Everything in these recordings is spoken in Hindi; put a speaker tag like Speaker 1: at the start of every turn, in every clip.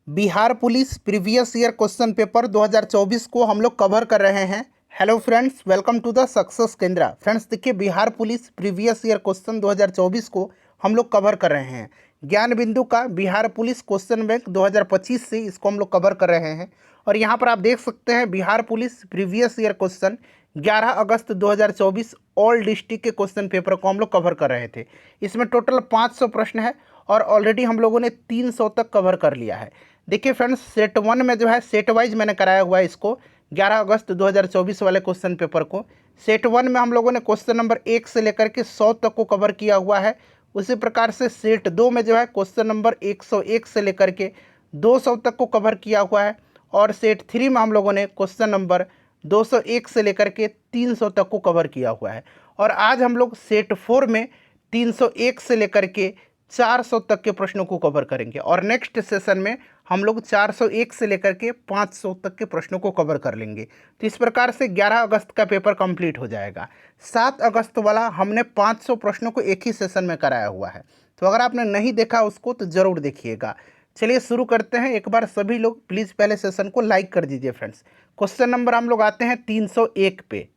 Speaker 1: Bihar police previous year question paper 2024 को हम लोग कवर कर रहे हैं। Hello friends, welcome to the success Kendra. Friends देखिए, Bihar police previous year question 2024 को हम लोग कवर कर रहे हैं। ज्ञान बिंदु का बिहार पुलिस क्वेश्चन बैंक 2025 से इसको हम लोग कवर कर रहे हैं। और यहाँ पर आप देख सकते हैं Bihar police previous year question 11 अगस्त 2024 ऑल डिस्ट्रिक्ट के क्वेश्चन पेपर को हम लोग कवर कर रहे थे। इसमें टोटल 500 प्रश्न है और ऑलरेडी हम लोगों ने 300 तक कवर कर लिया है। देखिए फ्रेंड्स, सेट 1 में जो है सेट वाइज मैंने कराया हुआ है इसको 11 अगस्त 2024 वाले क्वेश्चन पेपर को। सेट 1 में हम लोगों ने क्वेश्चन नंबर 1 से लेकर के 100 तक को कवर किया हुआ है। उसी प्रकार से सेट 2 में जो है क्वेश्चन नंबर 101 से लेकर के 200 तक को कवर किया हुआ है। और सेट 3 में हम लोगों ने क्वेश्चन नंबर 201 से लेकर के 300 तक को कवर किया हुआ है। और आज हम लोग सेट 4 में 301 से लेकर के 400 तक के प्रश्नों को कवर करेंगे। और नेक्स्ट सेशन में हम लोग 401 से लेकर के 500 तक के प्रश्नों को कवर कर लेंगे। तो इस प्रकार से 11 अगस्त का पेपर कंप्लीट हो जाएगा। 7 अगस्त वाला हमने 500 प्रश्नों को एक ही सेशन में कराया हुआ है। तो अगर आपने नहीं देखा उसको तो ज़रूर देखिएगा। चलिए शुरू करते हैं। एक बार सभी लोग प्लीज़ पहले सेशन को लाइक कर दीजिए फ्रेंड्स। क्वेश्चन नंबर हम लोग आते हैं 301 पे।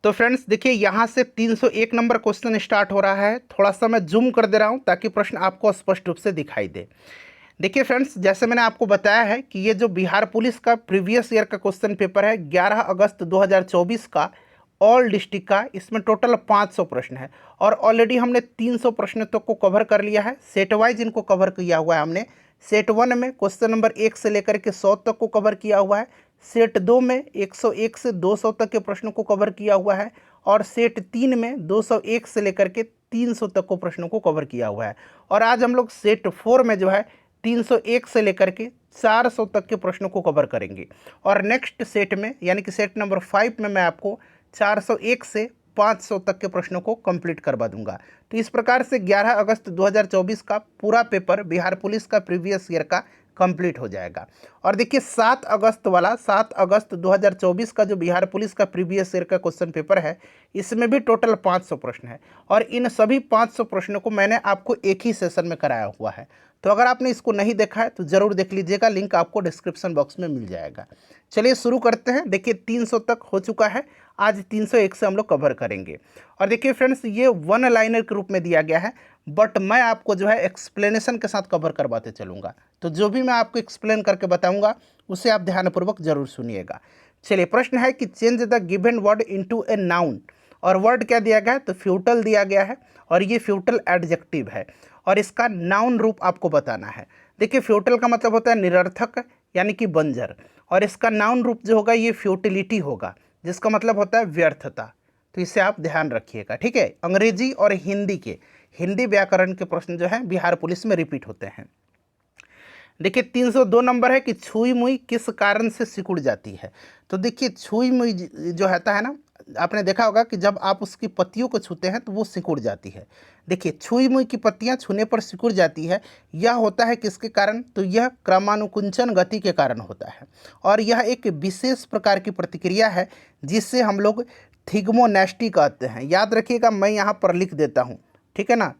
Speaker 1: तो फ्रेंड्स देखिए, यहाँ से 301 नंबर क्वेश्चन स्टार्ट हो रहा है। थोड़ा सा मैं जूम कर दे रहा हूँ ताकि प्रश्न आपको स्पष्ट रूप से दिखाई दे। देखिए फ्रेंड्स, जैसे मैंने आपको बताया है कि ये जो बिहार पुलिस का प्रीवियस ईयर का क्वेश्चन पेपर है 11 अगस्त 2024 का ऑल डिस्ट्रिक्ट का, इसमें टोटल 500 प्रश्न है और ऑलरेडी हमने 300 प्रश्न तक को कवर कर लिया है। सेट वाइज इनको कवर किया हुआ है हमने। सेट 1 में क्वेश्चन नंबर 1 से लेकर के 100 तक को कवर किया हुआ है। सेट 2 में 101 से 200 तक के प्रश्नों को कवर किया हुआ है। और सेट 3 में 201 से लेकर के 300 तक को प्रश्नों को कवर किया हुआ है। और आज हम लोग सेट 4 में जो है 301 से लेकर के 400 तक के प्रश्नों को कवर करेंगे। और नेक्स्ट सेट में यानी कि सेट नंबर 5 में मैं आपको 401 से 500 तक के प्रश्नों को कंप्लीट करवा दूंगा। तो इस प्रकार से 11 अगस्त 2024 का पूरा पेपर बिहार पुलिस का प्रीवियस ईयर का कंप्लीट हो जाएगा। और देखिए 7 अगस्त वाला 7 अगस्त 2024 का जो बिहार पुलिस का प्रीवियस ईयर का क्वेश्चन पेपर है, इसमें भी टोटल 500 प्रश्न है। और इन सभी 500 प्रश्नों को मैंने आपको एक ही सेशन में कराया हुआ है। तो अगर आपने इसको नहीं देखा है तो ज़रूर देख लीजिएगा, लिंक आपको डिस्क्रिप्शन बॉक्स में मिल जाएगा। चलिए शुरू करते हैं। देखिए 300 तक हो चुका है, आज 301 से हम लोग कवर करेंगे। और देखिए फ्रेंड्स, ये वन लाइनर के रूप में दिया गया है, बट मैं आपको जो है एक्सप्लेनेशन के साथ कवर करवाते चलूँगा। तो जो भी मैं आपको एक्सप्लेन करके बताऊँगा उसे आप ध्यानपूर्वक जरूर सुनिएगा। चलिए, प्रश्न है कि change the given word into a noun. और वर्ड क्या दिया गया है तो फ्यूटल दिया गया है और ये फ्यूटल एडजेक्टिव है और इसका नाउन रूप आपको बताना है। देखिए फ्यूटल का मतलब होता है निरर्थक यानी कि बंजर, और इसका नाउन रूप जो होगा ये फ्यूटिलिटी होगा जिसका मतलब होता है व्यर्थता। तो इसे आप ध्यान रखिएगा, ठीक है। अंग्रेजी और हिंदी व्याकरण के प्रश्न जो है बिहार पुलिस में रिपीट होते हैं। देखिए 302 नंबर है कि छुई मुई किस कारण से सिकुड़ जाती है। तो देखिए छुई मुई जो होता है ना, आपने देखा होगा कि जब आप उसकी पत्तियों को छूते हैं तो वो सिकुड़ जाती है। देखिए छुई मुई की पत्तियां छूने पर सिकुड़ जाती है, यह होता है किसके कारण तो यह क्रमानुकुंचन गति के कारण होता है। और यह एक विशेष प्रकार की प्रतिक्रिया है जिससे हम लोग थिग्मोनेस्टी कहते हैं। याद रखिएगा, मैं यहाँ पर लिख देता हूँ, ठीक है ना।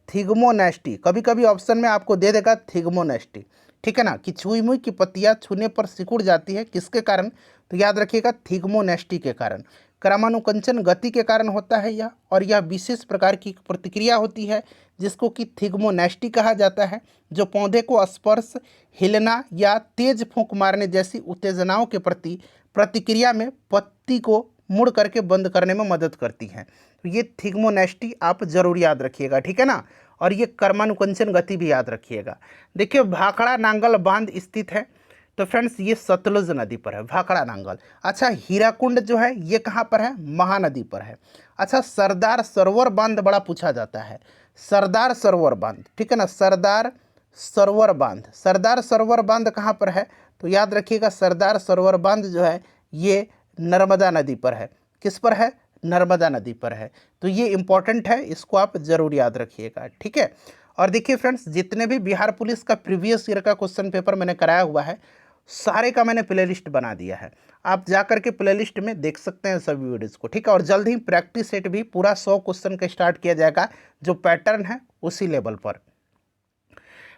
Speaker 1: थिग्मोनेस्टी कभी कभी ऑप्शन में आपको दे देगा थिग्मोनेस्टी, ठीक है ना, कि छुई मुई की पत्तियां छूने पर सिकुड़ जाती है किसके कारण तो याद रखिएगा थिग्मोनेस्टी के कारण। क्रमानुकंचन गति के कारण होता है यह, और यह विशेष प्रकार की प्रतिक्रिया होती है जिसको कि थिग्मोनेस्टी कहा जाता है, जो पौधे को स्पर्श, हिलना या तेज फूंक मारने जैसी उत्तेजनाओं के प्रति प्रतिक्रिया में पत्ती को मुड़ करके बंद करने में मदद करती हैं। तो ये थिग्मोनेस्टी आप जरूर याद रखिएगा, ठीक है ना। और ये कर्मानुकंचन गति भी याद रखिएगा। देखिए भाखड़ा नांगल बांध स्थित है, तो फ्रेंड्स ये सतलुज नदी पर है भाखड़ा नांगल। अच्छा, हीराकुंड जो है ये कहाँ पर है, महानदी पर है। अच्छा, सरदार सरोवर बांध बड़ा पूछा जाता है, सरदार सरोवर बांध, ठीक है ना, सरदार सरोवर बांध कहाँ पर है तो याद रखिएगा सरदार सरोवर बांध जो है ये नर्मदा नदी पर है। किस पर है, नर्मदा नदी पर है। तो ये इंपॉर्टेंट है, इसको आप जरूर याद रखिएगा, ठीक है। और देखिए फ्रेंड्स, जितने भी बिहार पुलिस का प्रीवियस ईयर का क्वेश्चन पेपर मैंने कराया हुआ है सारे का मैंने प्लेलिस्ट बना दिया है, आप जा करके प्लेलिस्ट में देख सकते हैं सभी वीडियोज़ को, ठीक है। और जल्द ही प्रैक्टिस सेट भी पूरा 100 क्वेश्चन का स्टार्ट किया जाएगा, जो पैटर्न है उसी लेवल पर।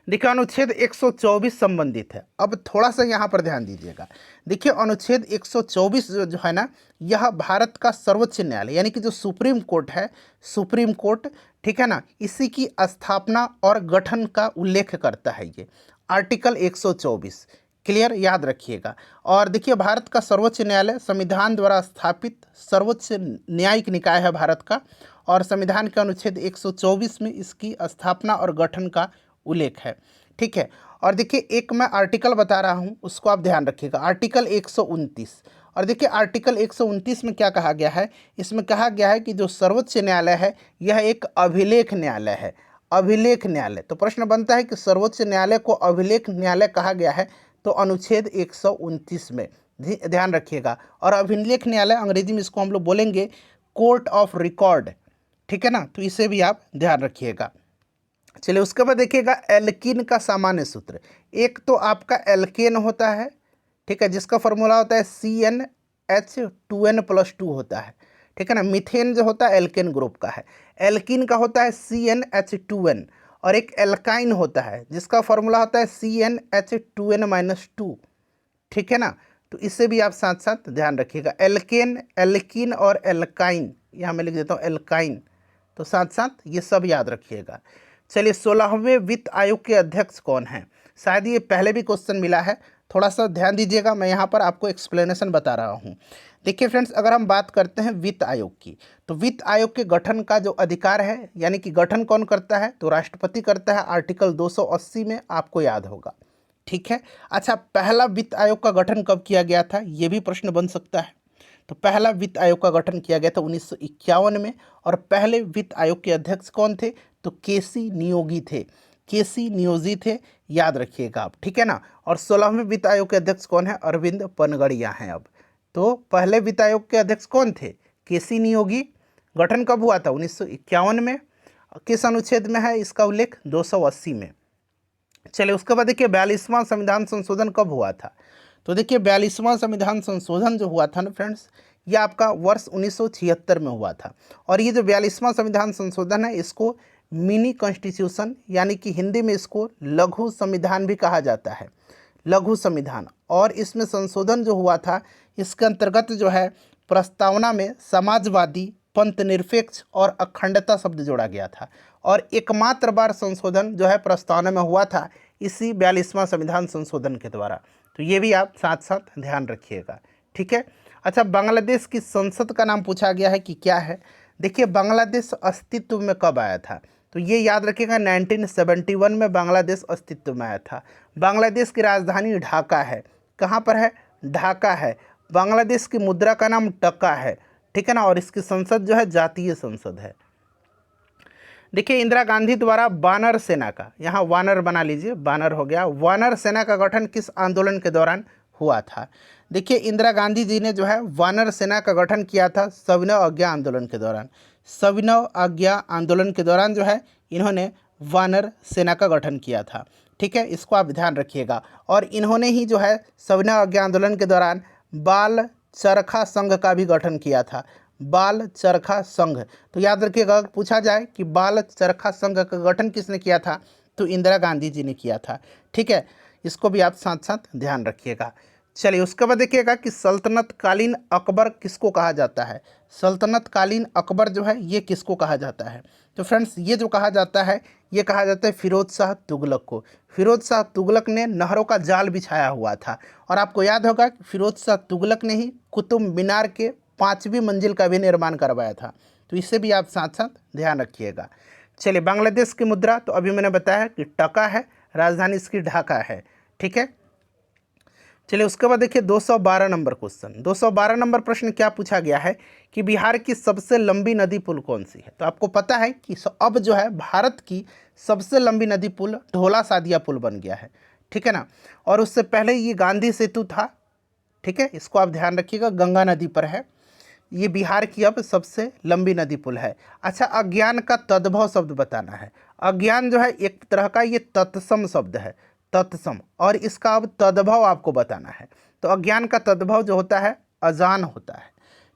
Speaker 1: देखिए अनुच्छेद 124 संबंधित है। अब थोड़ा सा यहाँ पर ध्यान दीजिएगा। देखिए अनुच्छेद 124 जो है ना, यह भारत का सर्वोच्च न्यायालय यानी कि जो सुप्रीम कोर्ट है, सुप्रीम कोर्ट, ठीक है ना, इसी की स्थापना और गठन का उल्लेख करता है ये आर्टिकल 124। क्लियर, याद रखिएगा। और देखिए भारत का सर्वोच्च न्यायालय संविधान द्वारा स्थापित सर्वोच्च न्यायिक निकाय है भारत का, और संविधान के अनुच्छेद 124 में इसकी स्थापना और गठन का उल्लेख है। ठीक है, और देखिए एक मैं आर्टिकल बता रहा हूँ, उसको आप ध्यान रखिएगा, आर्टिकल 129। और देखिए आर्टिकल 129 में क्या कहा गया है, इसमें कहा गया है कि जो सर्वोच्च न्यायालय है यह एक अभिलेख न्यायालय है, अभिलेख न्यायालय। तो प्रश्न बनता है कि सर्वोच्च न्यायालय को अभिलेख न्यायालय कहा गया है, तो अनुच्छेद 129 में ध्यान रखिएगा। और अभिलेख न्यायालय अंग्रेजी में इसको हम लोग बोलेंगे कोर्ट ऑफ रिकॉर्ड, ठीक है ना, तो इसे भी आप ध्यान रखिएगा। चलिए उसके बाद देखिएगा एल्कीन का सामान्य सूत्र। एक तो आपका एल्केन होता है, ठीक है, जिसका फॉर्मूला होता है CnH2n+2 होता है, ठीक है ना। मीथेन जो होता है एल्केन ग्रुप का है, एल्कीन का होता है CnH2n, और एक एल्काइन होता है जिसका फॉर्मूला होता है CnH2n-2, ठीक है ना। तो इससे भी आप साथ साथ ध्यान रखिएगा, एल्केन, एल्कीन और एल्काइन, यहाँ मैं लिख देता हूँ एल्काइन, तो साथ साथ ये सब याद रखिएगा। चलिए 16वें वित्त आयोग के अध्यक्ष कौन हैं? शायद ये पहले भी क्वेश्चन मिला है, थोड़ा सा ध्यान दीजिएगा, मैं यहाँ पर आपको एक्सप्लेनेशन बता रहा हूँ। देखिए फ्रेंड्स, अगर हम बात करते हैं वित्त आयोग की, तो वित्त आयोग के गठन का जो अधिकार है, यानी कि गठन कौन करता है, तो राष्ट्रपति करता है, आर्टिकल 280 में आपको याद होगा, ठीक है। अच्छा, पहला वित्त आयोग का गठन कब किया गया था, ये भी प्रश्न बन सकता है। तो पहला वित्त आयोग का गठन किया गया था 1951 में, और पहले वित्त आयोग के अध्यक्ष कौन थे, तो केसी नियोगी थे, केसी नियोजी थे, याद रखिएगा आप, ठीक है ना। और 16वें वित्त आयोग के अध्यक्ष कौन है, अरविंद पनगड़िया हैं। अब तो पहले वित्त आयोग के अध्यक्ष कौन थे, केसी नियोगी। गठन कब हुआ था, 1951 में। किस अनुच्छेद में है इसका उल्लेख, 280 में। चलिए उसके बाद देखिए 42वां संविधान संशोधन कब हुआ था, तो देखिए 42वां संविधान संशोधन जो हुआ था ना फ्रेंड्स, ये आपका वर्ष 1976 में हुआ था। और ये जो 42वां संविधान संशोधन है, इसको मिनी कॉन्स्टिट्यूशन, यानी कि हिंदी में इसको लघु संविधान भी कहा जाता है, लघु संविधान। और इसमें संशोधन जो हुआ था, इसके अंतर्गत जो है प्रस्तावना में समाजवादी, पंथ निरपेक्ष और अखंडता शब्द जोड़ा गया था। और एकमात्र बार संशोधन जो है प्रस्तावना में हुआ था इसी 42वां संविधान संशोधन के द्वारा। तो ये भी आप साथ साथ ध्यान रखिएगा, ठीक है। अच्छा, बांग्लादेश की संसद का नाम पूछा गया है कि क्या है। देखिए बांग्लादेश अस्तित्व में कब आया था, तो ये याद रखिएगा 1971 में बांग्लादेश अस्तित्व में आया था। बांग्लादेश की राजधानी ढाका है, कहाँ पर है, ढाका है। बांग्लादेश की मुद्रा का नाम टका है, ठीक है ना। और इसकी संसद जो है जातीय संसद है। देखिए इंदिरा गांधी द्वारा वानर सेना का, यहाँ वानर बना लीजिए, वानर हो गया, वानर सेना का गठन किस आंदोलन के दौरान हुआ था। देखिए इंदिरा गांधी जी ने जो है वानर सेना का गठन किया था सविनय अवज्ञा आंदोलन के दौरान। सविनय अवज्ञा आंदोलन के दौरान जो है इन्होंने वानर सेना का गठन किया था, ठीक है, इसको आप ध्यान रखिएगा। और इन्होंने ही जो है सविनय अवज्ञा आंदोलन के दौरान बाल चरखा संघ का भी गठन किया था, बाल चरखा संघ। तो याद रखिएगा, पूछा जाए कि बाल चरखा संघ का गठन किसने किया था, तो इंदिरा गांधी जी ने किया था, ठीक है, इसको भी आप साथ साथ ध्यान रखिएगा। चलिए उसके बाद देखिएगा कि सल्तनत कालीन अकबर किसको कहा जाता है। सल्तनत कालीन अकबर जो है ये किसको कहा जाता है, तो फ्रेंड्स ये जो कहा जाता है, ये कहा जाता है फिरोज शाह तुगलक को। फिरोज शाह तुगलक ने नहरों का जाल बिछाया हुआ था, और आपको याद होगा कि फिरोज शाह तुगलक ने ही कुतुब मीनार के 5वीं मंजिल का भी निर्माण करवाया था। तो इससे भी आप साथ साथ ध्यान रखिएगा। चलिए बांग्लादेश की मुद्रा, तो अभी मैंने बताया कि टका है, राजधानी इसकी ढाका है, ठीक है। चलिए उसके बाद देखिए 212 नंबर क्वेश्चन, 212 नंबर प्रश्न क्या पूछा गया है कि बिहार की सबसे लंबी नदी पुल कौन सी है। तो आपको पता है कि अब जो है भारत की सबसे लंबी नदी पुल ढोला सादिया पुल बन गया है, ठीक है ना। और उससे पहले ये गांधी सेतु था, ठीक है, इसको आप ध्यान रखिएगा, गंगा नदी पर है। ये बिहार की अब सबसे लंबी नदी पुल है। अच्छा, अज्ञान का तद्भव शब्द बताना है। अज्ञान जो है एक तरह का ये तत्सम शब्द है, तत्सम, और इसका अब तद्भव आपको बताना है। तो अज्ञान का तद्भव जो होता है अजान होता है,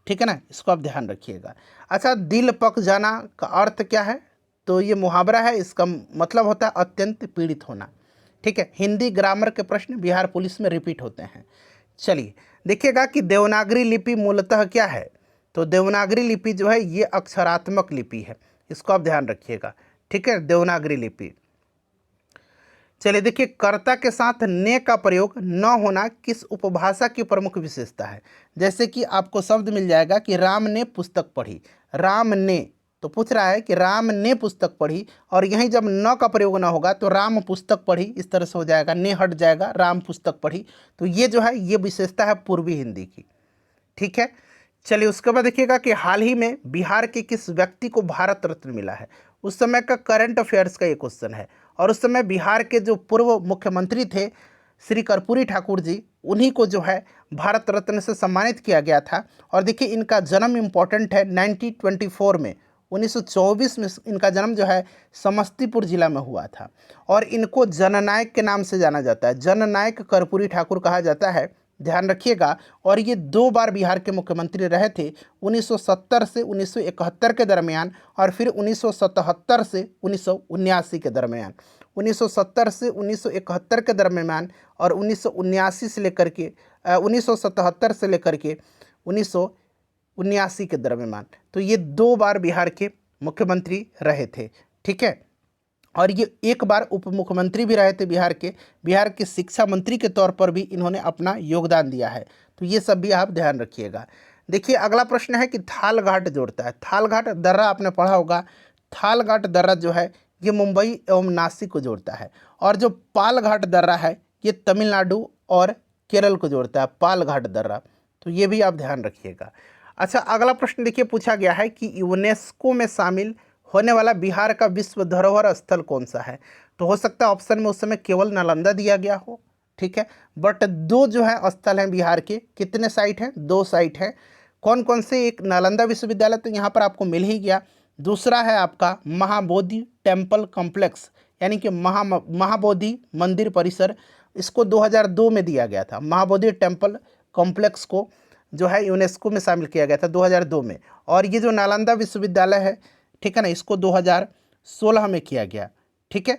Speaker 1: ठीक है ना, इसको आप ध्यान रखिएगा। अच्छा, दिल पक जाना का अर्थ क्या है, तो ये मुहावरा है, इसका मतलब होता है अत्यंत पीड़ित होना। ठीक है, हिंदी ग्रामर के प्रश्न बिहार पुलिस में रिपीट होते हैं। चलिए देखिएगा कि देवनागरी लिपि मूलतः क्या है। तो देवनागरी लिपि जो है ये अक्षरात्मक लिपि है, इसको आप ध्यान रखिएगा। ठीक है, देवनागरी लिपि। चलिए देखिए, कर्ता के साथ ने का प्रयोग न होना किस उपभाषा की प्रमुख विशेषता है। जैसे कि आपको शब्द मिल जाएगा कि राम ने पुस्तक पढ़ी, राम ने, तो पूछ रहा है कि राम ने पुस्तक पढ़ी, और यहीं जब न का प्रयोग न होगा तो राम पुस्तक पढ़ी, इस तरह से हो जाएगा, ने हट जाएगा, राम पुस्तक पढ़ी। तो ये जो है ये विशेषता है पूर्वी हिंदी की। ठीक है, चलिए उसके बाद देखिएगा कि हाल ही में बिहार के किस व्यक्ति को भारत रत्न मिला है। उस समय का करंट अफेयर्स का ये क्वेश्चन है, और उस समय बिहार के जो पूर्व मुख्यमंत्री थे श्री कर्पूरी ठाकुर जी, उन्हीं को जो है भारत रत्न से सम्मानित किया गया था। और देखिए इनका जन्म इम्पोर्टेंट है, 1924 में, 1924 में इनका जन्म जो है समस्तीपुर जिला में हुआ था। और इनको जननायक के नाम से जाना जाता है, जननायक कर्पूरी ठाकुर कहा जाता है, ध्यान रखिएगा। और ये 2 बार बिहार के मुख्यमंत्री रहे थे, 1970 से 1971 के दरमियान, और फिर 1977 से 1979 के दरमियान। 1970 से 1971 के दरमियान और 1979 से लेकर के 1977 से लेकर के 1979 के दरमियान। तो ये 2 बार बिहार के मुख्यमंत्री रहे थे। ठीक है, और ये 1 बार उप मुख्यमंत्री भी रहे थे बिहार के शिक्षा मंत्री के तौर पर भी इन्होंने अपना योगदान दिया है। तो ये सब भी आप ध्यान रखिएगा। देखिए अगला प्रश्न है कि थालघाट जोड़ता है। थालघाट दर्रा आपने पढ़ा होगा, थालघाट दर्रा जो है ये मुंबई एवं नासिक को जोड़ता है। और जो पालघाट दर्रा है ये तमिलनाडु और केरल को जोड़ता है, पालघाट दर्रा। तो ये भी आप ध्यान रखिएगा। अच्छा, अगला प्रश्न देखिए पूछा गया है कि यूनेस्को में शामिल होने वाला बिहार का विश्व धरोहर स्थल कौन सा है। तो हो सकता है ऑप्शन में उस समय केवल नालंदा दिया गया हो। ठीक है, बट 2 जो है स्थल हैं बिहार के। कितने साइट हैं? 2 साइट हैं। कौन कौन से? एक नालंदा विश्वविद्यालय तो यहाँ पर आपको मिल ही गया। दूसरा है आपका महाबोधि टेम्पल कॉम्प्लेक्स, यानी कि महाबोधि मंदिर परिसर, इसको 2002 में दिया गया था। महाबोधि टेम्पल कॉम्प्लेक्स को जो है यूनेस्को में शामिल किया गया था 2002 में। और ये जो नालंदा विश्वविद्यालय है, ठीक है ना, इसको 2016 में किया गया। ठीक है,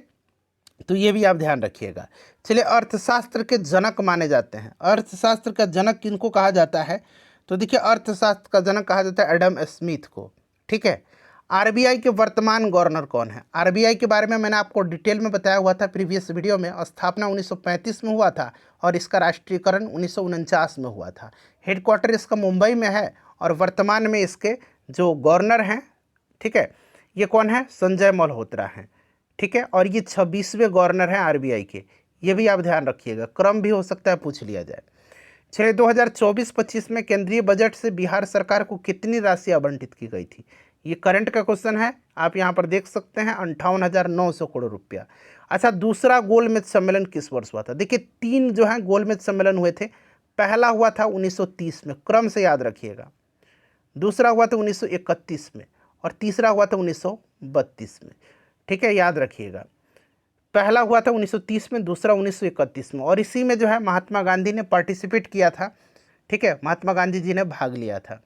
Speaker 1: तो ये भी आप ध्यान रखिएगा। चलिए, अर्थशास्त्र के जनक माने जाते हैं। अर्थशास्त्र का जनक किनको कहा जाता है? तो देखिए अर्थशास्त्र का जनक कहा जाता है एडम स्मिथ को। ठीक है, आरबीआई के वर्तमान गवर्नर कौन है? आरबीआई के बारे में मैंने आपको डिटेल में बताया हुआ था प्रीवियस वीडियो में। स्थापना 1935 में हुआ था और इसका राष्ट्रीयकरण 1949 में हुआ था। हेडक्वार्टर इसका मुंबई में है और वर्तमान में इसके जो गवर्नर हैं, ठीक है, ये कौन है? संजय मल्होत्रा हैं। ठीक है, और ये 26वें गवर्नर हैं आरबीआई के। ये भी आप ध्यान रखिएगा, क्रम भी हो सकता है पूछ लिया जाए। चलिए, 2024-25 में केंद्रीय बजट से बिहार सरकार को कितनी राशि आवंटित की गई थी? ये करंट का क्वेश्चन है, आप यहाँ पर देख सकते हैं 58,900 करोड़ रुपया। अच्छा, दूसरा गोलमेज सम्मेलन किस वर्ष हुआ था? देखिए 3 जो है गोलमेज सम्मेलन हुए थे। पहला हुआ था 1930 में, क्रम से याद रखिएगा। दूसरा हुआ था 1931 में और तीसरा हुआ था 1932 में। ठीक है, याद रखिएगा। पहला हुआ था 1930 में, दूसरा 1931 में, और इसी में जो है महात्मा गांधी ने पार्टिसिपेट किया था। ठीक है, महात्मा गांधी जी ने भाग लिया था।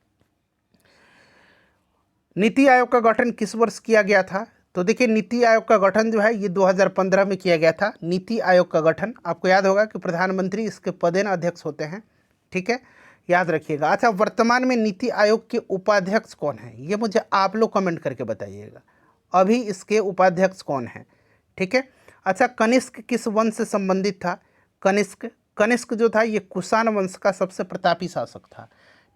Speaker 1: नीति आयोग का गठन किस वर्ष किया गया था? तो देखिए नीति आयोग का गठन जो है ये 2015 में किया गया था। नीति आयोग का गठन, आपको याद होगा कि प्रधानमंत्री इसके पदेन अध्यक्ष होते हैं। ठीक है, याद रखिएगा। अच्छा, वर्तमान में नीति आयोग के उपाध्यक्ष कौन है? ये मुझे आप लोग कमेंट करके बताइएगा, अभी इसके उपाध्यक्ष कौन है? ठीक है। अच्छा, कनिष्क किस वंश से संबंधित था? कनिष्क जो था ये कुषाण वंश का सबसे प्रतापी शासक था।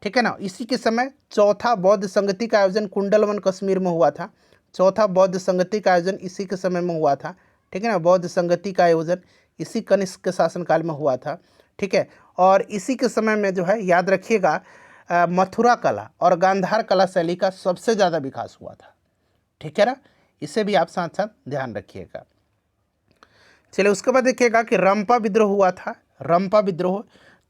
Speaker 1: ठीक है ना। इसी के समय चौथा बौद्ध संगति का आयोजन कुंडलवन कश्मीर में हुआ था। चौथा बौद्ध संगति का आयोजन इसी के समय में हुआ था। ठीक है ना, बौद्ध संगति का आयोजन इसी कनिष्क के शासनकाल में हुआ था। ठीक है, और इसी के समय में जो है याद रखिएगा मथुरा कला और गांधार कला शैली का सबसे ज़्यादा विकास हुआ था। ठीक है ना, इसे भी आप साथ साथ ध्यान रखिएगा। चलिए, उसके बाद देखिएगा कि रंपा विद्रोह हुआ था। रंपा विद्रोह,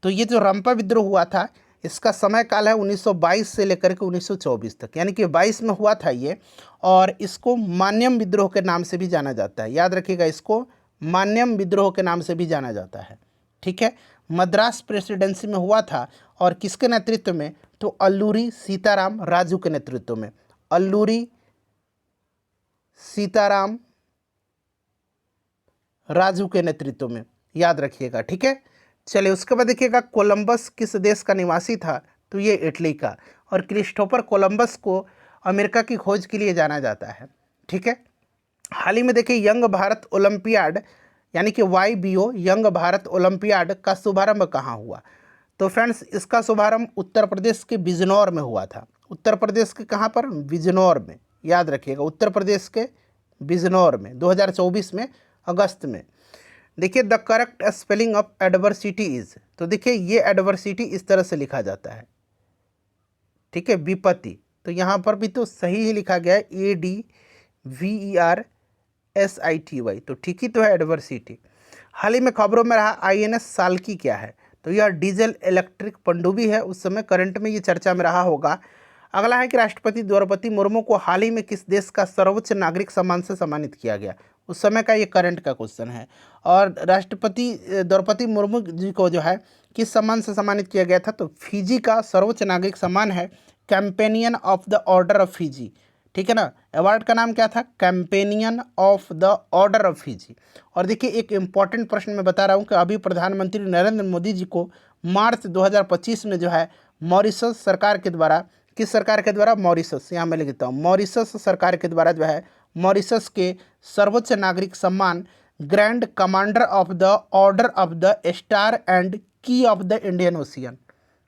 Speaker 1: तो ये जो रंपा विद्रोह हुआ था इसका समय काल है 1922 से लेकर के 1924 तक, यानी कि 22 में हुआ था ये। और इसको मान्यम विद्रोह के नाम से भी जाना जाता है। याद रखिएगा, इसको मान्यम विद्रोह के नाम से भी जाना जाता है। ठीक है, मद्रास प्रेसिडेंसी में हुआ था और किसके नेतृत्व में? तो अल्लूरी सीताराम राजू के नेतृत्व में। अल्लूरी सीताराम राजू के नेतृत्व में, याद रखिएगा, ठीक है। चलिए उसके बाद देखिएगा कोलंबस किस देश का निवासी था, तो ये इटली का। और क्रिस्टोफर कोलंबस को अमेरिका की खोज के लिए जाना जाता है, ठीक है। हाल ही में देखिए यंग भारत ओलंपियाड यानी कि YBO यंग भारत ओलंपियाड का शुभारंभ कहाँ हुआ, तो फ्रेंड्स इसका शुभारंभ उत्तर प्रदेश के बिजनौर में हुआ था। उत्तर प्रदेश के कहाँ पर, बिजनौर में, याद रखिएगा, उत्तर प्रदेश के बिजनौर में 2024 में अगस्त में। देखिए the correct spelling of adversity is, तो देखिए ये एडवर्सिटी इस तरह से लिखा जाता है, ठीक है, विपत्ति, तो यहाँ पर भी तो सही ही लिखा गया है ADVERSITY, तो ठीक ही तो है एडवर्सिटी। हाल ही में खबरों में रहा INS साल्की क्या है, तो यह डीजल इलेक्ट्रिक पनडुब्बी है, उस समय करंट में ये चर्चा में रहा होगा। अगला है कि राष्ट्रपति द्रौपदी मुर्मू को हाल ही में किस देश का सर्वोच्च नागरिक सम्मान से सम्मानित किया गया, उस समय का ये करंट का क्वेश्चन है। और राष्ट्रपति द्रौपदी मुर्मू जी को जो है किस सम्मान से सम्मानित किया गया था, तो फिजी का सर्वोच्च नागरिक सम्मान है companion of the order of Fiji, ठीक है ना। अवार्ड का नाम क्या था, companion of the order of Fiji. और देखिए एक इंपॉर्टेंट प्रश्न मैं बता रहा हूँ कि अभी प्रधानमंत्री नरेंद्र मोदी जी को मार्च 2025 में जो है मॉरिशस सरकार के द्वारा, किस सरकार के द्वारा, मॉरिशस, यहाँ मैं लिख देता हूँ, मॉरिशस सरकार के द्वारा जो है मॉरिशस के सर्वोच्च नागरिक सम्मान grand commander of the order of the star and की ऑफ द इंडियन ओशियन,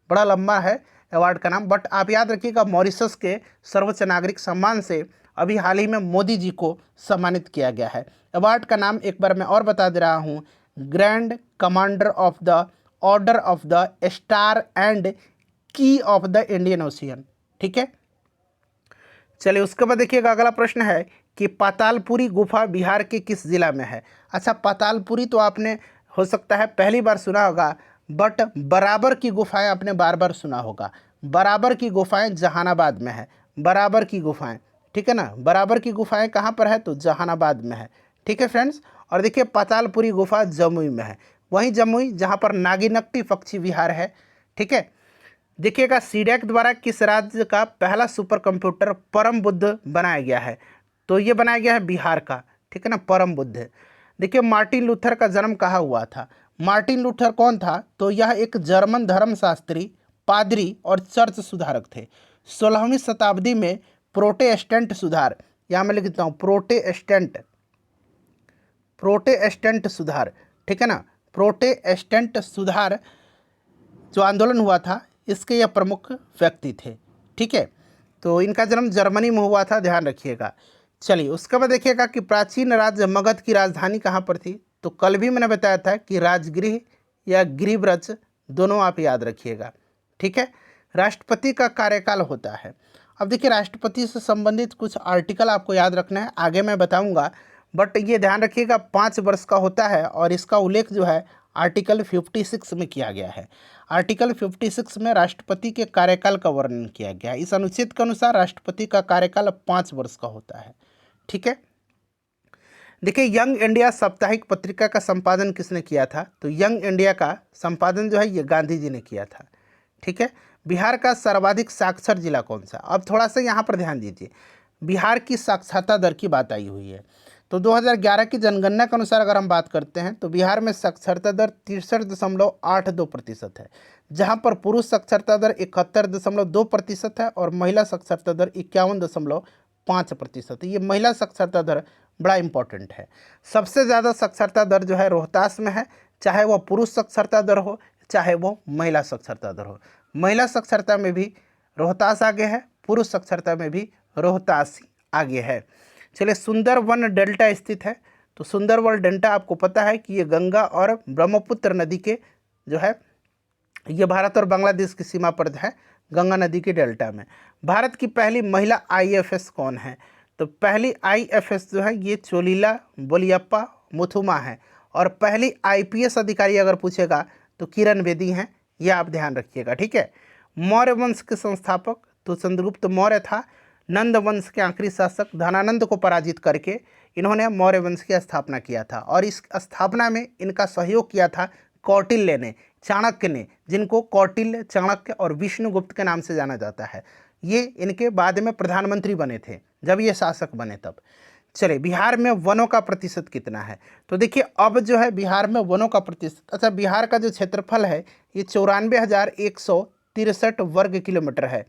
Speaker 1: बड़ा लंबा है अवार्ड का नाम, बट आप याद रखिएगा मॉरिशस के सर्वोच्च नागरिक सम्मान से अभी हाल ही में मोदी जी को सम्मानित किया गया है। अवार्ड का नाम एक बार मैं और बता दे रहा हूँ, grand commander of the order of the star and की ऑफ द इंडियन ओशियन, ठीक है। चलिए उसके बाद देखिएगा अगला प्रश्न है कि पातालपुरी गुफा बिहार के किस जिला में है। अच्छा पातालपुरी तो आपने हो सकता है पहली बार सुना होगा, बट बराबर की गुफाएं आपने बार बार सुना होगा। बराबर की गुफाएं जहानाबाद में है, बराबर की गुफाएं, ठीक है ना। बराबर की गुफाएं कहाँ पर है, तो जहानाबाद में है, ठीक है फ्रेंड्स। और देखिए पातालपुरी गुफा जमुई में है, वहीं जमुई जहाँ पर नागिनक्टी पक्षी विहार है, ठीक है। देखिएगा सीडैक द्वारा किस राज्य का पहला सुपर कंप्यूटर परम बुद्ध बनाया गया है, तो ये बनाया गया है बिहार का, ठीक है ना, परम बुद्ध। देखिए मार्टिन लूथर का जन्म कहाँ हुआ था। मार्टिन लूथर कौन था, तो यह एक जर्मन धर्मशास्त्री, पादरी और चर्च सुधारक थे। 16वीं शताब्दी में प्रोटेस्टेंट सुधार, यहाँ मैं लिख देता हूँ प्रोटेस्टेंट सुधार, ठीक है ना, प्रोटेस्टेंट सुधार जो आंदोलन हुआ था इसके यह प्रमुख व्यक्ति थे, ठीक है। तो इनका जन्म जर्मनी में हुआ था, ध्यान रखिएगा। चलिए उसके बाद देखिएगा कि प्राचीन राज्य मगध की राजधानी कहाँ पर थी, तो कल भी मैंने बताया था कि राजगृह या गिरिब्रज दोनों आप याद रखिएगा, ठीक है। राष्ट्रपति का कार्यकाल होता है, अब देखिए राष्ट्रपति से संबंधित कुछ आर्टिकल आपको याद रखना है, आगे मैं बताऊंगा, बट ये ध्यान रखिएगा 5 वर्ष का होता है और इसका उल्लेख जो है आर्टिकल 56 में किया गया है। आर्टिकल 56 में राष्ट्रपति के कार्यकाल का वर्णन किया गया है। इस अनुच्छेद के अनुसार राष्ट्रपति का कार्यकाल 5 वर्ष का होता है, ठीक है। देखिए यंग इंडिया साप्ताहिक पत्रिका का संपादन किसने किया था, तो यंग इंडिया का संपादन जो है ये गांधी जी ने किया था, ठीक है। बिहार का सर्वाधिक साक्षर जिला कौन सा, अब थोड़ा सा यहाँ पर ध्यान दीजिए, बिहार की साक्षरता दर की बात आई हुई है। तो 2011 की जनगणना के अनुसार अगर हम बात करते हैं तो बिहार में साक्षरता दर 63.82% है, जहां पर पुरुष साक्षरता दर 71.2% है और महिला साक्षरता दर 51.5% है। ये महिला साक्षरता दर बड़ा इंपॉर्टेंट है। सबसे ज़्यादा साक्षरता दर जो है रोहतास में है, चाहे वह पुरुष साक्षरता दर हो चाहे वो महिला साक्षरता दर हो। महिला साक्षरता में भी रोहतास आगे है, पुरुष साक्षरता में भी रोहतास आगे है। चलिए सुंदरवन डेल्टा स्थित है, तो सुंदरवन डेल्टा आपको पता है कि ये गंगा और ब्रह्मपुत्र नदी के जो है ये भारत और बांग्लादेश की सीमा पर है, गंगा नदी के डेल्टा में। भारत की पहली महिला IFS कौन है, तो पहली IFS जो है ये चोलीला बोलियप्पा मुथुमा है, और पहली IPS अधिकारी अगर पूछेगा तो किरण बेदी हैं, यह आप ध्यान रखिएगा, ठीक है। मौर्य वंश के संस्थापक तो चंद्रगुप्त मौर्य था। नंद वंश के आखिरी शासक धनानंद को पराजित करके इन्होंने मौर्य वंश की स्थापना किया था, और इस स्थापना में इनका सहयोग किया था कौटिल्य ने, चाणक्य ने, जिनको कौटिल्य, चाणक्य और विष्णुगुप्त के नाम से जाना जाता है। ये इनके बाद में प्रधानमंत्री बने थे जब ये शासक बने तब। चलिए बिहार में वनों का प्रतिशत कितना है? तो देखिए अब जो है बिहार में वनों का प्रतिशत, अच्छा बिहार का जो क्षेत्रफल है ये 94,163 वर्ग किलोमीटर है,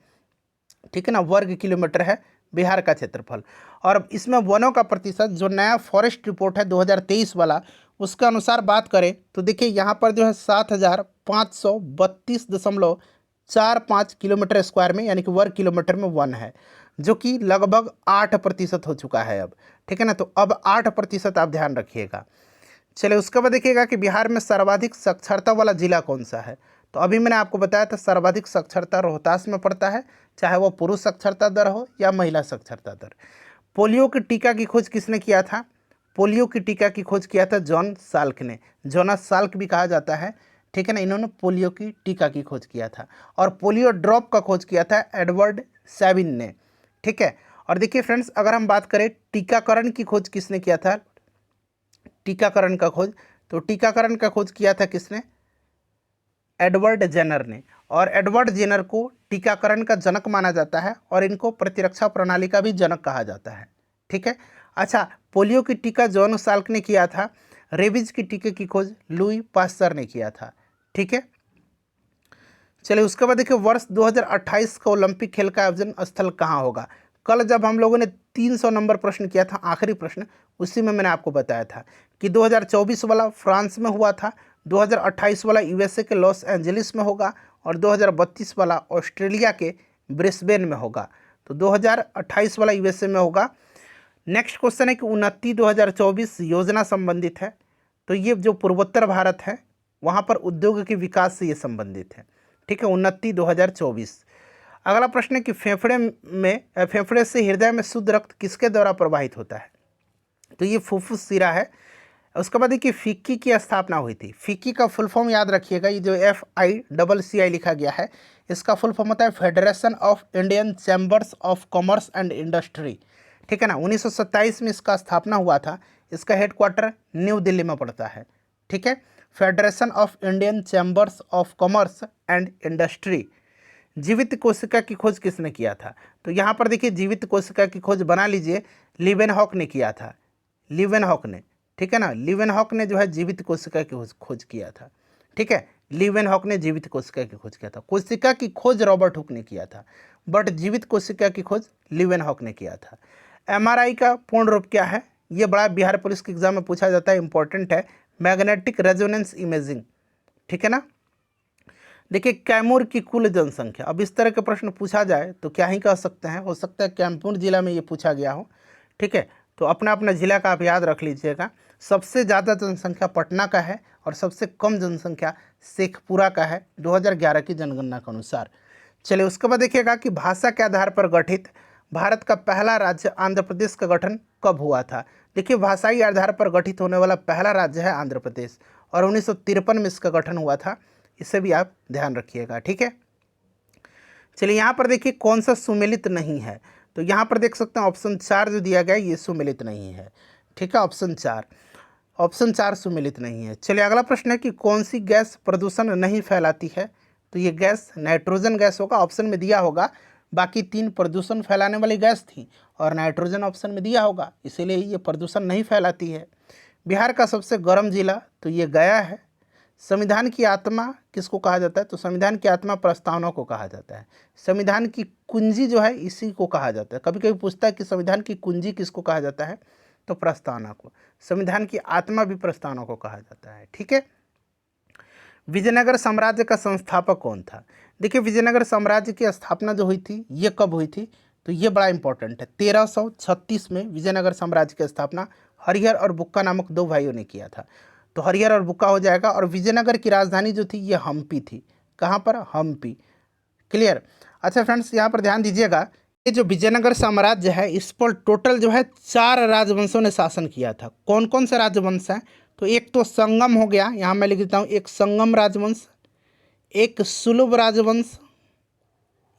Speaker 1: ठीक है ना, वर्ग किलोमीटर है बिहार का क्षेत्रफल। और इसमें वनों का प्रतिशत जो नया फॉरेस्ट रिपोर्ट है 2023 वाला, उसके अनुसार बात करें तो देखिए यहाँ पर जो है 7,532.45 किलोमीटर स्क्वायर में, यानी कि वर्ग किलोमीटर में वन है, जो कि लगभग 8% हो चुका है अब, ठीक है ना। तो अब 8% आप ध्यान रखिएगा। चलिए उसके बाद देखिएगा कि बिहार में सर्वाधिक साक्षरता वाला जिला कौन सा है? तो अभी मैंने आपको बताया था सर्वाधिक साक्षरता रोहतास में पड़ता है, चाहे वो पुरुष साक्षरता दर हो या महिला साक्षरता दर। पोलियो की टीका की खोज किसने किया था? पोलियो की टीका की खोज किया था जॉन साल्क ने, जोनास साल्क भी कहा जाता है, ठीक है ना। इन्होंने पोलियो की टीका की खोज किया था। और पोलियो ड्रॉप का खोज किया था एडवर्ड सैविन ने, ठीक है। और देखिए फ्रेंड्स, अगर हम बात करें टीकाकरण की खोज किसने किया था, टीकाकरण का खोज, तो टीकाकरण का खोज किया था किसने? एडवर्ड जेनर ने। और एडवर्ड जेनर को टीकाकरण का जनक माना जाता है और इनको प्रतिरक्षा प्रणाली का भी जनक कहा जाता है, ठीक है। अच्छा, पोलियो की टीका जॉन साल्क ने किया था। रेबीज की टीके की खोज लुई पास्चर ने किया था, ठीक है। चलिए उसके बाद देखिए वर्ष 2028 का ओलंपिक खेल का आयोजन स्थल कहाँ होगा? कल जब हम लोगों ने 300 नंबर प्रश्न किया था, आखिरी प्रश्न, उसी में मैंने आपको बताया था कि 2024 वाला फ्रांस में हुआ था, 2028 वाला यूएसए के लॉस एंजलिस में होगा और 2032 वाला ऑस्ट्रेलिया के ब्रिस्बेन में होगा। तो 2028 वाला यूएसए में होगा। नेक्स्ट क्वेश्चन है कि उन्नति 2024 योजना संबंधित है। तो ये जो पूर्वोत्तर भारत है वहाँ पर उद्योग के विकास से ये संबंधित है, ठीक है, उन्नति 2024। अगला प्रश्न है कि फेफड़े से हृदय में शुद्ध रक्त किसके द्वारा प्रवाहित होता है? तो ये फुफ्फुस शिरा है। उसके बाद देखिए फिक्की की स्थापना हुई थी। फिक्की का फुल फॉर्म याद रखिएगा, ये जो FICCI लिखा गया है, इसका फुल फॉर्म होता है federation of Indian chambers of commerce and industry, ठीक है ना। 1927 में इसका स्थापना हुआ था। इसका हेडक्वार्टर न्यू दिल्ली में पड़ता है, ठीक है। Federation of Indian chambers of commerce and industry. जीवित कोशिका की खोज किसने किया था? तो यहाँ पर देखिए जीवित कोशिका की खोज बना लीजिए, लीवेनहॉक ने किया था, लीवेनहॉक ने, ठीक है ना। लीवेनहॉक ने जो है जीवित कोशिका की खोज किया था, ठीक है। लीवेनहॉक ने जीवित कोशिका की खोज किया था। कोशिका की खोज रॉबर्ट हुक ने किया था, बट जीवित कोशिका की खोज लीवेनहॉक ने किया था। MRI का पूर्ण रूप क्या है? ये बड़ा बिहार पुलिस के एग्जाम में पूछा जाता है, इंपॉर्टेंट है, मैग्नेटिक रेजोनेंस इमेजिंग, ठीक है ना। देखिए कैमूर की कुल जनसंख्या, अब इस तरह के प्रश्न पूछा जाए तो क्या ही कह सकते हैं, हो सकता है कैमूर जिला में ये पूछा गया हो, ठीक है। तो अपना अपना जिला का आप याद रख लीजिएगा। सबसे ज़्यादा जनसंख्या पटना का है और सबसे कम जनसंख्या शेखपुरा का है 2011 की जनगणना के अनुसार। चलिए उसके बाद देखिएगा कि भाषा के आधार पर गठित भारत का पहला राज्य आंध्र प्रदेश का गठन कब हुआ था? देखिए भाषाई आधार पर गठित होने वाला पहला राज्य है आंध्र प्रदेश और 1953 में इसका गठन हुआ था। इसे भी आप ध्यान रखिएगा, ठीक है। चलिए यहाँ पर देखिए कौन सा सुमेलित नहीं है? तो यहाँ पर देख सकते हैं ऑप्शन 4 जो दिया गया है ये सुमेलित नहीं है, ठीक है। ऑप्शन 4 सुमेलित नहीं है। चलिए अगला प्रश्न है कि कौन सी गैस प्रदूषण नहीं फैलाती है? तो ये गैस नाइट्रोजन गैस होगा, ऑप्शन में दिया होगा। बाकी 3 प्रदूषण फैलाने वाली गैस थी और नाइट्रोजन ऑप्शन में दिया होगा, इसीलिए ये प्रदूषण नहीं फैलाती है। बिहार का सबसे गर्म जिला तो ये गया है। संविधान की आत्मा किसको कहा जाता है? तो संविधान की आत्मा प्रस्तावना को कहा जाता है। संविधान की कुंजी जो है इसी को कहा जाता है। कभी कभी पूछता है कि संविधान की कुंजी किसको कहा जाता है? तो प्रस्तावना को। संविधान की आत्मा भी प्रस्तावना को कहा जाता है, ठीक है। विजयनगर साम्राज्य का संस्थापक कौन था? देखिए विजयनगर साम्राज्य की स्थापना जो हुई थी ये कब हुई थी? तो ये बड़ा इंपॉर्टेंट है। 1336 में विजयनगर साम्राज्य की स्थापना हरिहर और बुक्का नामक 2 भाइयों ने किया था। तो हरिहर और बुक्का हो जाएगा। और विजयनगर की राजधानी जो थी ये हम्पी थी। कहाँ पर? हम्पी, क्लियर। अच्छा फ्रेंड्स यहाँ पर ध्यान दीजिएगा, ये जो विजयनगर साम्राज्य है इस पर टोटल जो है 4 राजवंशों ने शासन किया था। कौन कौन से राजवंश हैं? तो एक तो संगम हो गया, यहाँ मैं लिख देता हूँ, एक संगम राजवंश, एक सुलभ राजवंश,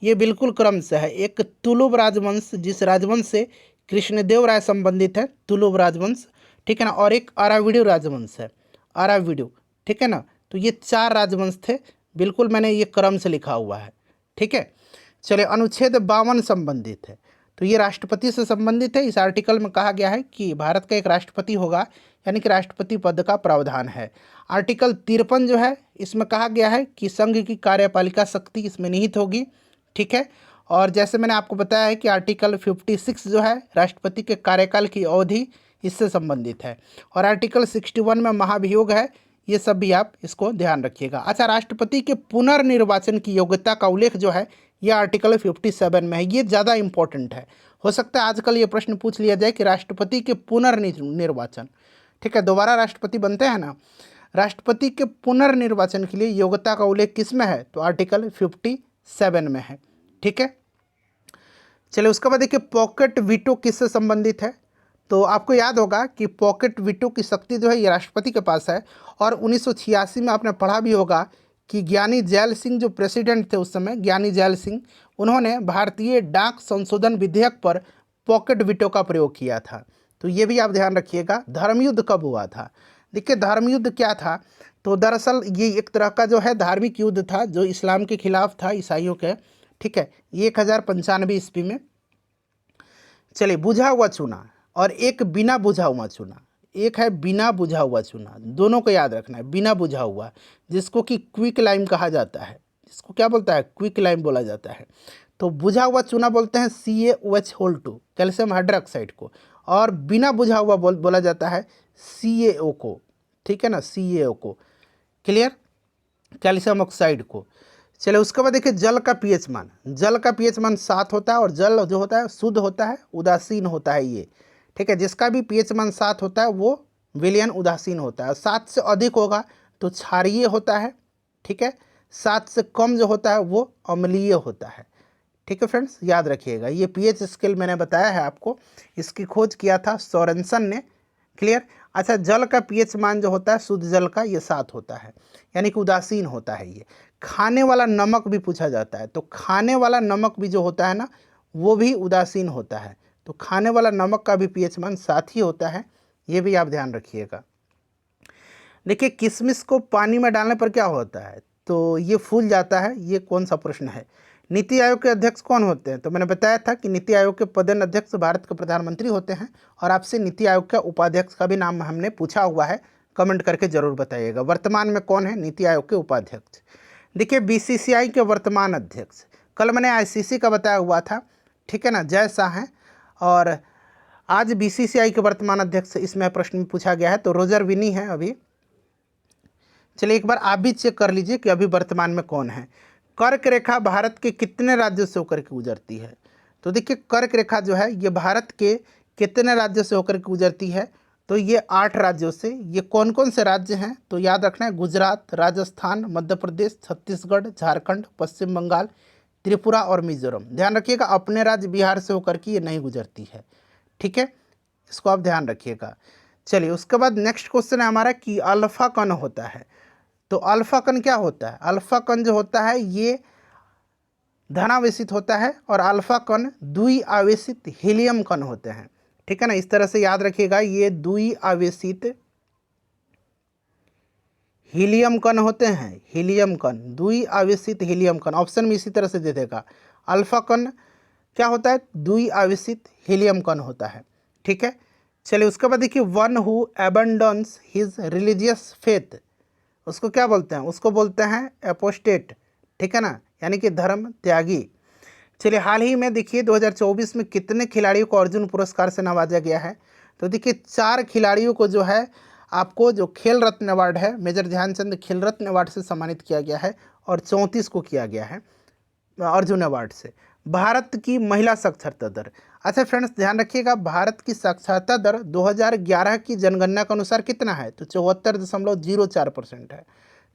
Speaker 1: ये बिल्कुल क्रम से है, एक तुलुभ राजवंश जिस राजवंश से कृष्णदेव राय संबंधित है, तुलुभ राजवंश, ठीक है ना, और एक अराविडु राजवंश है, अराविडु, ठीक है ना। तो ये 4 राजवंश थे, बिल्कुल मैंने ये क्रम से लिखा हुआ है, ठीक है। चलिए अनुच्छेद 52 संबंधित है। तो ये राष्ट्रपति से संबंधित है। इस आर्टिकल में कहा गया है कि भारत का एक राष्ट्रपति होगा, यानी कि राष्ट्रपति पद का प्रावधान है। आर्टिकल 53 जो है इसमें कहा गया है कि संघ की कार्यपालिका शक्ति इसमें निहित होगी, ठीक है। और जैसे मैंने आपको बताया है कि आर्टिकल 56 जो है राष्ट्रपति के कार्यकाल की अवधि इससे संबंधित है। और आर्टिकल 61 में महाभियोग है, ये सब भी आप इसको ध्यान रखिएगा। अच्छा, राष्ट्रपति के पुनर्निर्वाचन की योग्यता का उल्लेख जो है ये आर्टिकल 57 में है। ये ज़्यादा इंपॉर्टेंट है, हो सकता है आजकल ये प्रश्न पूछ लिया जाए कि राष्ट्रपति के पुनर्निर्वाचन, ठीक है, दोबारा राष्ट्रपति बनते हैं ना, राष्ट्रपति के पुनर्निर्वाचन के लिए योग्यता का उल्लेख किस में है? तो आर्टिकल 57 में है, ठीक है। चलिए उसके बाद देखिए पॉकेट वीटो किससे संबंधित है। तो आपको याद होगा कि पॉकेट वीटो की शक्ति जो है ये राष्ट्रपति के पास है। और 1986 में आपने पढ़ा भी होगा कि ज्ञानी जैल सिंह जो प्रेसिडेंट थे उस समय, ज्ञानी जैल सिंह, उन्होंने भारतीय डाक संशोधन विधेयक पर पॉकेट वीटो का प्रयोग किया था। तो ये भी आप ध्यान रखिएगा। धर्मयुद्ध कब हुआ था? देखिए धर्मयुद्ध क्या था, तो दरअसल ये एक तरह का जो है धार्मिक युद्ध था जो इस्लाम के खिलाफ था, ईसाइयों के, ठीक है, 1095 ईस्वी में। चलिए बुझा हुआ चूना और एक बिना बुझा हुआ चूना, एक है बिना बुझा हुआ चूना, दोनों को याद रखना है। बिना बुझा हुआ जिसको कि क्विक लाइम कहा जाता है, इसको क्या बोलता है? क्विक लाइम बोला जाता है। तो बुझा हुआ चूना बोलते हैं CaOH2 कैल्शियम हाइड्रोक्साइड को, और बिना बुझा हुआ बोला जाता है CaO को, ठीक है ना, CaO को, क्लियर, कैल्शियम ऑक्साइड को। चलिए उसके बाद देखिए जल का पीएच मान, जल का पीएच मान 7 होता है और जल जो होता है शुद्ध होता है, उदासीन होता है ये, ठीक है। जिसका भी पीएच मान 7 होता है वो विलयन उदासीन होता है। 7 से अधिक होगा तो क्षारीय होता है, ठीक है। 7 से कम जो होता है वो अम्लीय होता है, ठीक है फ्रेंड्स, याद रखिएगा। ये पीएच स्केल मैंने बताया है आपको, इसकी खोज किया था सोरेनसन ने, क्लियर। अच्छा, जल का पीएच मान जो होता है शुद्ध जल का ये 7 होता है, यानी कि उदासीन होता है ये। खाने वाला नमक भी पूछा जाता है, तो खाने वाला नमक भी जो होता है ना वो भी उदासीन होता है। तो खाने वाला नमक का भी पीएच मान 7 ही होता है, ये भी आप ध्यान रखिएगा। देखिए किशमिश को पानी में डालने पर क्या होता है? तो ये फूल जाता है। ये कौन सा प्रश्न है? नीति आयोग के अध्यक्ष कौन होते हैं? तो मैंने बताया था कि नीति आयोग के पदेन अध्यक्ष भारत के प्रधानमंत्री होते हैं। और आपसे नीति आयोग के उपाध्यक्ष का भी नाम हमने पूछा हुआ है, कमेंट करके जरूर बताइएगा। वर्तमान में कौन है नीति आयोग के उपाध्यक्ष? देखिए BCCI के वर्तमान अध्यक्ष, कल मैंने ICC का बताया हुआ था, ठीक है ना, जय शाह हैं। और आज BCCI के वर्तमान अध्यक्ष इसमें प्रश्न में पूछा गया है, तो रोजर विनी है अभी। चलिए एक बार आप भी चेक कर लीजिए कि अभी वर्तमान में कौन है। कर्क रेखा भारत के कितने राज्यों से होकर के गुजरती है? तो देखिए कर्क रेखा जो है ये भारत के कितने राज्यों से होकर के गुजरती है? तो ये 8 राज्यों से। ये कौन कौन से राज्य हैं? तो याद रखना है, गुजरात, राजस्थान, मध्य प्रदेश, छत्तीसगढ़, झारखंड, पश्चिम बंगाल, त्रिपुरा और मिजोरम। ध्यान रखिएगा अपने राज्य बिहार से होकर के ये नहीं गुजरती है, ठीक है, इसको आप ध्यान रखिएगा। चलिए उसके बाद नेक्स्ट क्वेश्चन है हमारा कि अल्फा कण होता है। तो अल्फा कण क्या होता है? अल्फा कण जो होता है ये धनावेशित होता है और अल्फा कण द्विआवेशित हीलियम कण होते हैं, ठीक है ना। इस तरह से याद रखिएगा, ये द्विआवेशित हीलियम कण होते हैं, हीलियम कण, द्विआवेशित हीलियम कण। ऑप्शन में इसी तरह से दे देगा, अल्फा कण क्या होता है? द्विआवेशित हीलियम कण होता है, ठीक है। चलिए उसके बाद देखिए one who abandons his religious faith, उसको क्या बोलते हैं? उसको बोलते हैं एपोस्टेट, ठीक है ना, यानी कि धर्म त्यागी। चलिए हाल ही में देखिए 2024 में कितने खिलाड़ियों को अर्जुन पुरस्कार से नवाजा गया है? तो देखिए 4 खिलाड़ियों को जो है आपको जो खेल रत्न अवार्ड है, मेजर ध्यानचंद खेल रत्न अवार्ड से सम्मानित किया गया है और 34 को किया गया है अर्जुन अवार्ड से। भारत की महिला साक्षरता दर, अच्छा फ्रेंड्स ध्यान रखिएगा, भारत की साक्षरता दर 2011 की जनगणना के अनुसार कितना है? तो 74.04% है,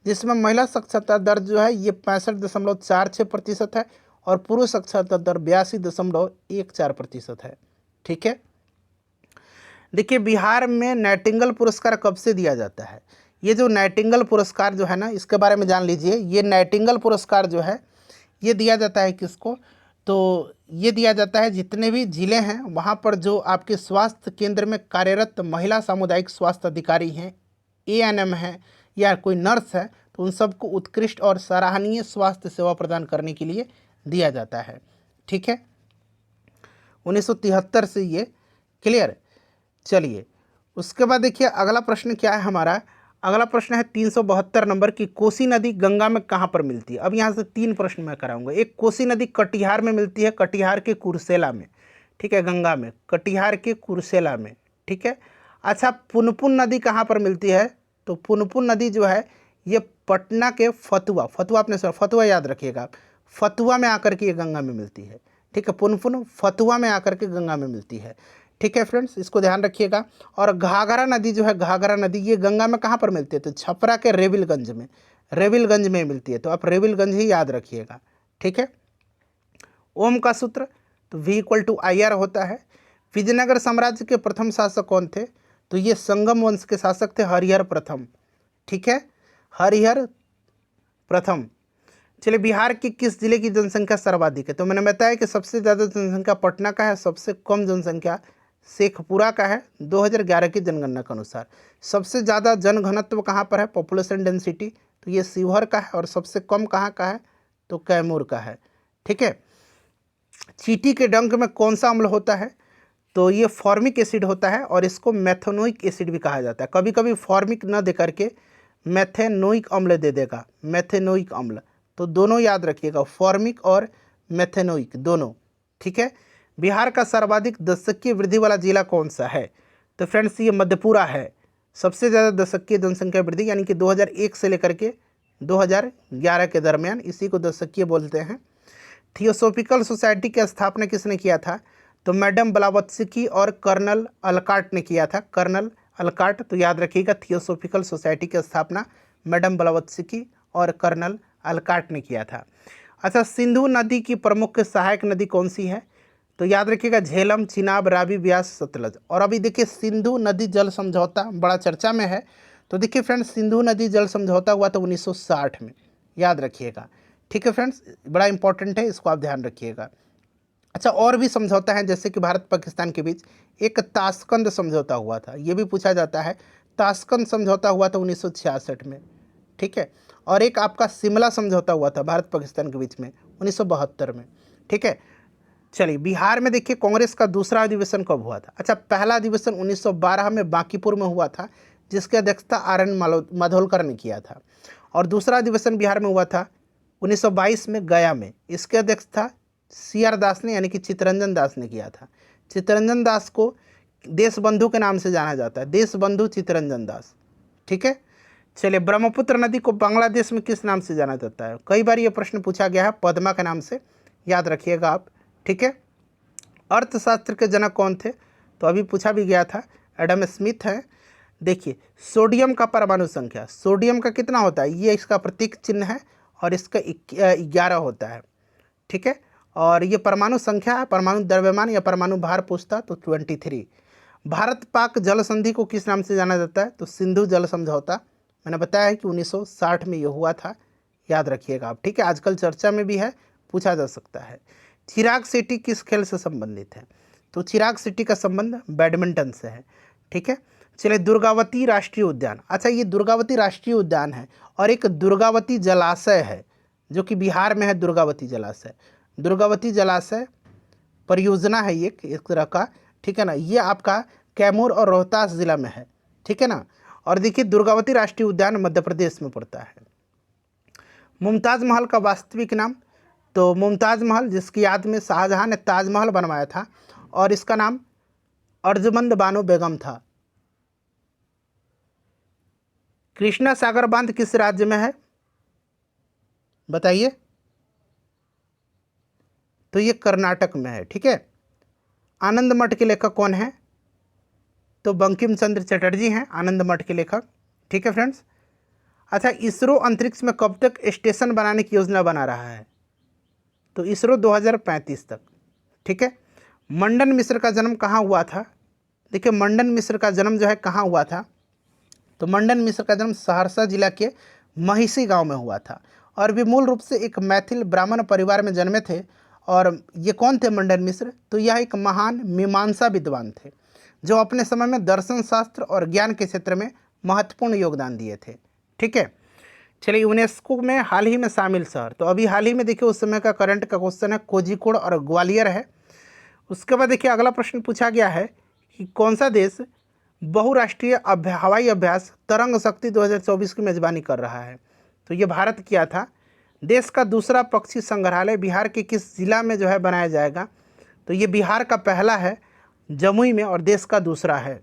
Speaker 1: जिसमें महिला साक्षरता दर जो है ये 65.46% है और पुरुष साक्षरता दर 82.14% है, ठीक है। देखिए बिहार में नाइटिंगेल पुरस्कार कब से दिया जाता है? ये जो नाइटिंगेल पुरस्कार जो है ना, इसके बारे में जान लीजिए। ये नाइटिंगेल पुरस्कार जो है ये दिया जाता है किसको? तो ये दिया जाता है जितने भी ज़िले हैं वहाँ पर जो आपके स्वास्थ्य केंद्र में कार्यरत महिला सामुदायिक स्वास्थ्य अधिकारी हैं, ANM हैं या कोई नर्स है, तो उन सबको उत्कृष्ट और सराहनीय स्वास्थ्य सेवा प्रदान करने के लिए दिया जाता है, ठीक है। 1973 से ये क्लियर। चलिए उसके बाद देखिए अगला प्रश्न क्या है हमारा। अगला प्रश्न है 372 नंबर की, कोसी नदी गंगा में कहाँ पर मिलती है। अब यहाँ से 3 प्रश्न मैं कराऊंगा। एक, कोसी नदी कटिहार में मिलती है, कटिहार के कुर्सेला में, ठीक है, गंगा में, कटिहार के कुर्सेला में, ठीक है। अच्छा, पुनपुन नदी कहाँ पर मिलती है, तो पुनपुन नदी जो है ये पटना के फतुआ, फतुआ आपने सर फतुआ याद रखिएगा आप, फतुआ में आकर के ये गंगा में मिलती है, ठीक है। पुनपुन फतुआ में आकर के गंगा में मिलती है, ठीक है फ्रेंड्स, इसको ध्यान रखिएगा। और घाघरा नदी जो है, घाघरा नदी ये गंगा में कहाँ पर मिलती है, तो छपरा के रेविलगंज में, रेविलगंज में मिलती है, तो आप रेविलगंज ही याद रखिएगा, ठीक है। ओम का सूत्र तो V=IR होता है। विजयनगर साम्राज्य के प्रथम शासक कौन थे, तो ये संगम वंश के शासक थे, हरिहर प्रथम, ठीक है, हरिहर प्रथम। चलिए, बिहार के किस जिले की जनसंख्या सर्वाधिक है, तो मैंने बताया कि सबसे ज़्यादा जनसंख्या पटना का है, सबसे कम जनसंख्या शेखपुरा का है 2011 की जनगणना के अनुसार। सबसे ज़्यादा जनघनत्व कहाँ पर है, पॉपुलेशन डेंसिटी, तो ये शिवहर का है। और सबसे कम कहाँ का है, तो कैमूर का है, ठीक है। चींटी के डंक में कौन सा अम्ल होता है, तो ये फॉर्मिक एसिड होता है, और इसको मेथेनोइक एसिड भी कहा जाता है। कभी कभी फॉर्मिक न दे करके मेथेनोइक अम्ल दे देगा, मेथेनोइक अम्ल, तो दोनों याद रखिएगा, फॉर्मिक और मेथेनोइक दोनों, ठीक है। बिहार का सर्वाधिक दशकीय वृद्धि वाला जिला कौन सा है, तो फ्रेंड्स ये मधेपुरा है। सबसे ज़्यादा दशकीय जनसंख्या वृद्धि, यानी कि 2001 से लेकर के 2011 के दरमियान, इसी को दशकीय बोलते हैं। थियोसॉफिकल सोसाइटी की स्थापना किसने किया था, तो मैडम ब्लावत्स्की और कर्नल अलकाट ने किया था, कर्नल अलकाट, तो याद रखिएगा थियोसॉफिकल सोसाइटी की स्थापना मैडम ब्लावत्स्की और कर्नल अलकाट ने किया था। अच्छा, सिंधु नदी की प्रमुख सहायक नदी कौन सी है, तो याद रखिएगा झेलम, चिनाब, रावी, ब्यास, सतलज। और अभी देखिए सिंधु नदी जल समझौता बड़ा चर्चा में है, तो देखिए फ्रेंड्स सिंधु नदी जल समझौता हुआ था 1960 में, याद रखिएगा, ठीक है फ्रेंड्स, बड़ा इंपॉर्टेंट है, इसको आप ध्यान रखिएगा। अच्छा, और भी समझौता है, जैसे कि भारत पाकिस्तान के बीच एक ताशकंद समझौता हुआ था, ये भी पूछा जाता है, ताशकंद समझौता हुआ था 1966 में, ठीक है। और एक आपका शिमला समझौता हुआ था भारत पाकिस्तान के बीच में 1972 में, ठीक है। चलिए, बिहार में देखिए कांग्रेस का दूसरा अधिवेशन कब हुआ था। अच्छा, पहला अधिवेशन 1912 में बांकीपुर में हुआ था, जिसकी अध्यक्षता RN माधोलकर ने किया था। और दूसरा अधिवेशन बिहार में हुआ था 1922 में गया में, इसके अध्यक्षता CR दास ने, यानी कि चित्तरंजन दास ने किया था। चित्तरंजन दास को देशबंधु के नाम से जाना जाता है, देशबंधु चित्तरंजन दास, ठीक है। चलिए, ब्रह्मपुत्र नदी को बांग्लादेश में किस नाम से जाना जाता है, कई बार ये प्रश्न पूछा गया है, पद्मा के नाम से, याद रखिएगा आप, ठीक है। अर्थशास्त्र के जनक कौन थे, तो अभी पूछा भी गया था, एडम स्मिथ है। देखिए, सोडियम का परमाणु संख्या, सोडियम का कितना होता है, ये इसका प्रतीक चिन्ह है, और इसका 11 होता है, ठीक है। और ये परमाणु संख्या है, परमाणु द्रव्यमान या परमाणु भार पूछता तो 23। भारत पाक जल संधि को किस नाम से जाना जाता है, तो सिंधु जल समझौता, मैंने बताया है कि 1960 में ये हुआ था, याद रखिएगा आप, ठीक है। आजकल चर्चा में भी है, पूछा जा सकता है। चिराग शेट्टी किस खेल से संबंधित है, तो चिराग शेट्टी का संबंध बैडमिंटन से है, ठीक है। चलिए, दुर्गावती राष्ट्रीय उद्यान, अच्छा ये दुर्गावती राष्ट्रीय उद्यान है, और एक दुर्गावती जलाशय है जो कि बिहार में है, दुर्गावती जलाशय, दुर्गावती जलाशय परियोजना है ये एक तरह का, ठीक है ना, ये आपका कैमूर और रोहतास जिला में है, ठीक है ना। और देखिए, दुर्गावती राष्ट्रीय उद्यान मध्य प्रदेश में पड़ता है। मुमताज़ महल का वास्तविक नाम, तो मुमताज़ महल जिसकी याद में शाहजहां ने ताजमहल बनवाया था, और इसका नाम अर्जुमंद बानो बेगम था। कृष्णा सागर बांध किस राज्य में है, बताइए, तो ये कर्नाटक में है, ठीक है। आनंद मठ के लेखक कौन है, तो बंकिम चंद्र चटर्जी हैं आनंद मठ के लेखक, ठीक है फ्रेंड्स। अच्छा, इसरो अंतरिक्ष में कब तक स्टेशन बनाने की योजना बना रहा है, तो इसरो 2035 तक, ठीक है। मंडन मिश्र का जन्म कहाँ हुआ था, देखिए मंडन मिश्र का जन्म जो है कहाँ हुआ था, तो मंडन मिश्र का जन्म सहरसा जिला के महिषी गांव में हुआ था, और वे मूल रूप से एक मैथिल ब्राह्मण परिवार में जन्मे थे। और ये कौन थे मंडन मिश्र, तो यह एक महान मीमांसा विद्वान थे, जो अपने समय में दर्शन शास्त्र और ज्ञान के क्षेत्र में महत्वपूर्ण योगदान दिए थे, ठीक है। चलिए, यूनेस्को में हाल ही में शामिल शहर, तो अभी हाल ही में देखिए उस समय का करंट का क्वेश्चन है, कोझिकोड और ग्वालियर है। उसके बाद देखिए अगला प्रश्न पूछा गया है कि कौन सा देश बहुराष्ट्रीय हवाई अभ्यास तरंग शक्ति 2024 की मेज़बानी कर रहा है। तो ये भारत किया था। देश का दूसरा पक्षी संग्रहालय बिहार के किस जिला में जो है बनाया जाएगा। तो ये बिहार का पहला है जमुई में और देश का दूसरा है।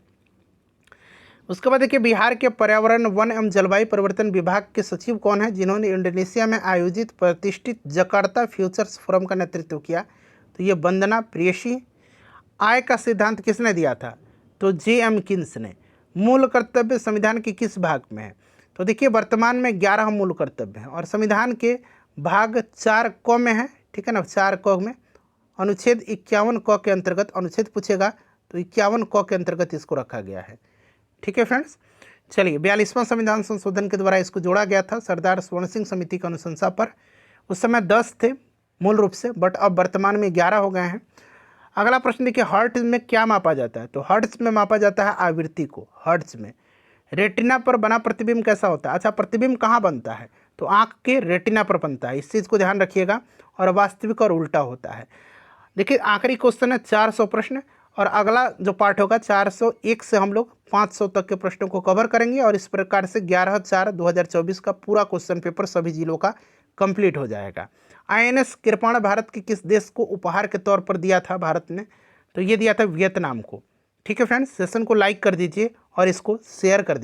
Speaker 1: उसके बाद देखिए बिहार के पर्यावरण वन एवं जलवायु परिवर्तन विभाग के सचिव कौन है जिन्होंने इंडोनेशिया में आयोजित प्रतिष्ठित जकार्ता फ्यूचर्स फोरम का नेतृत्व किया। तो ये वंदना प्रेयसी। आय का सिद्धांत किसने दिया था। तो J.M. किन्स ने। मूल कर्तव्य संविधान के किस भाग में है। तो देखिए वर्तमान में 11 मूल कर्तव्य हैं और संविधान के भाग 4 क में है, ठीक है ना, 4 क में अनुच्छेद 51 क के अंतर्गत अनुच्छेद पूछेगा तो 51 क के अंतर्गत इसको रखा गया है। ठीक है फ्रेंड्स, चलिए 42वां संविधान संशोधन के द्वारा इसको जोड़ा गया था सरदार स्वर्ण सिंह समिति की अनुशंसा पर। उस समय 10 थे मूल रूप से, बट अब वर्तमान में 11 हो गए हैं। अगला प्रश्न देखिए हर्ट्ज में क्या मापा जाता है। तो हर्ट्ज में मापा जाता है आवृत्ति को। हर्ट्ज में रेटिना पर बना प्रतिबिंब कैसा होता है। अच्छा, प्रतिबिंब कहाँ बनता है। तो आँख के रेटिना पर बनता है, इस चीज़ को ध्यान रखिएगा। और वास्तविक और उल्टा होता है। देखिए आखिरी क्वेश्चन है 400 प्रश्न और अगला जो पार्ट होगा 401 से हम लोग 500 तक के प्रश्नों को कवर करेंगे और इस प्रकार से 11/4/2024 का पूरा क्वेश्चन पेपर सभी जिलों का कंप्लीट हो जाएगा। INS कृपाण भारत के किस देश को उपहार के तौर पर दिया था भारत ने। तो ये दिया था वियतनाम को। ठीक है फ्रेंड्स, सेशन को लाइक कर दीजिए और इसको शेयर कर दीजिए।